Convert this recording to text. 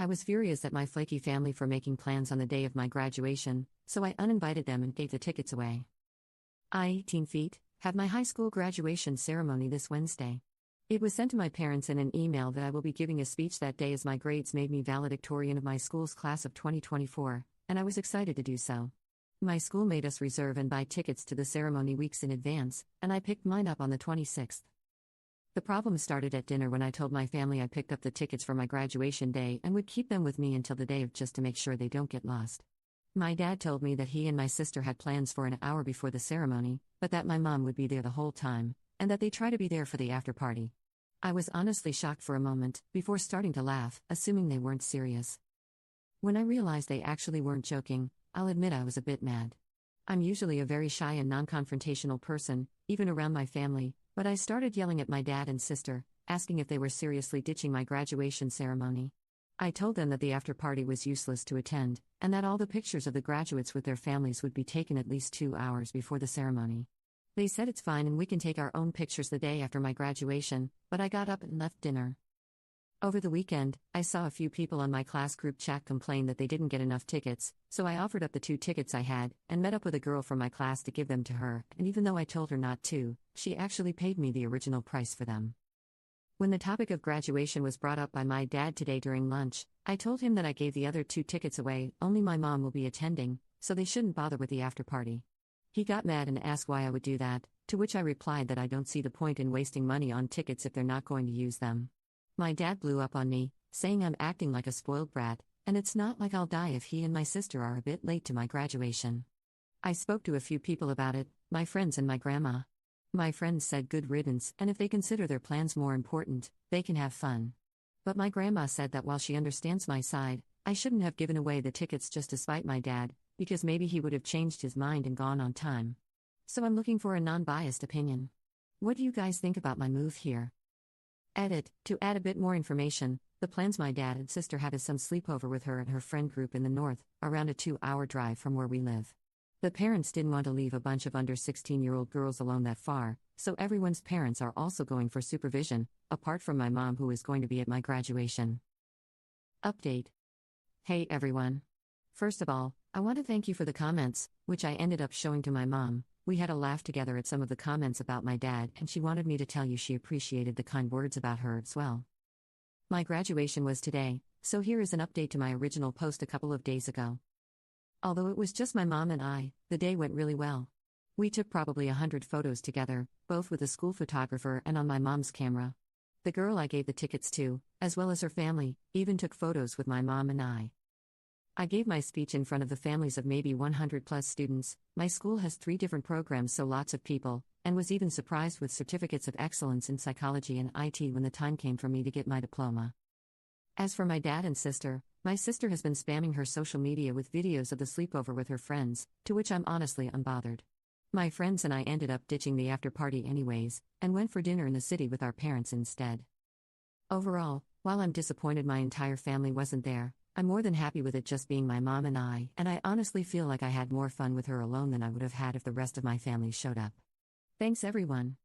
I was furious at my flaky family for making plans on the day of my graduation, so I uninvited them and gave the tickets away. I, 18 feet, have my high school graduation ceremony this Wednesday. It was sent to my parents in an email that I will be giving a speech that day as my grades made me valedictorian of my school's class of 2024, and I was excited to do so. My school made us reserve and buy tickets to the ceremony weeks in advance, and I picked mine up on the 26th. The problem started at dinner when I told my family I picked up the tickets for my graduation day and would keep them with me until the day of just to make sure they don't get lost. My dad told me that he and my sister had plans for an hour before the ceremony, but that my mom would be there the whole time, and that they try to be there for the after party. I was honestly shocked for a moment, before starting to laugh, assuming they weren't serious. When I realized they actually weren't joking, I'll admit I was a bit mad. I'm usually a very shy and non-confrontational person, even around my family, but I started yelling at my dad and sister, asking if they were seriously ditching my graduation ceremony. I told them that the after-party was useless to attend, and that all the pictures of the graduates with their families would be taken at least 2 hours before the ceremony. They said it's fine and we can take our own pictures the day after my graduation, but I got up and left dinner. Over the weekend, I saw a few people on my class group chat complain that they didn't get enough tickets, so I offered up the 2 tickets I had, and met up with a girl from my class to give them to her, and even though I told her not to, she actually paid me the original price for them. When the topic of graduation was brought up by my dad today during lunch, I told him that I gave the other 2 tickets away, only my mom will be attending, so they shouldn't bother with the after party. He got mad and asked why I would do that, to which I replied that I don't see the point in wasting money on tickets if they're not going to use them. My dad blew up on me, saying I'm acting like a spoiled brat, and it's not like I'll die if he and my sister are a bit late to my graduation. I spoke to a few people about it, my friends and my grandma. My friends said good riddance, and if they consider their plans more important, they can have fun. But my grandma said that while she understands my side, I shouldn't have given away the tickets just to spite my dad, because maybe he would have changed his mind and gone on time. So I'm looking for a non-biased opinion. What do you guys think about my move here? Edit, to add a bit more information, the plans my dad and sister have is some sleepover with her and her friend group in the north, around a 2-hour drive from where we live. The parents didn't want to leave a bunch of under 16-year-old girls alone that far, so everyone's parents are also going for supervision, apart from my mom who is going to be at my graduation. Update. Hey everyone. First of all, I want to thank you for the comments, which I ended up showing to my mom. We had a laugh together at some of the comments about my dad, and she wanted me to tell you she appreciated the kind words about her as well. My graduation was today, so here is an update to my original post a couple of days ago. Although it was just my mom and I, the day went really well. We took probably 100 photos together, both with a school photographer and on my mom's camera. The girl I gave the tickets to, as well as her family, even took photos with my mom and I. I gave my speech in front of the families of maybe 100 plus students. My school has 3 different programs, so lots of people, and was even surprised with certificates of excellence in psychology and IT when the time came for me to get my diploma. As for my dad and sister, my sister has been spamming her social media with videos of the sleepover with her friends, to which I'm honestly unbothered. My friends and I ended up ditching the after party anyways, and went for dinner in the city with our parents instead. Overall, while I'm disappointed my entire family wasn't there, I'm more than happy with it just being my mom and I honestly feel like I had more fun with her alone than I would have had if the rest of my family showed up. Thanks everyone.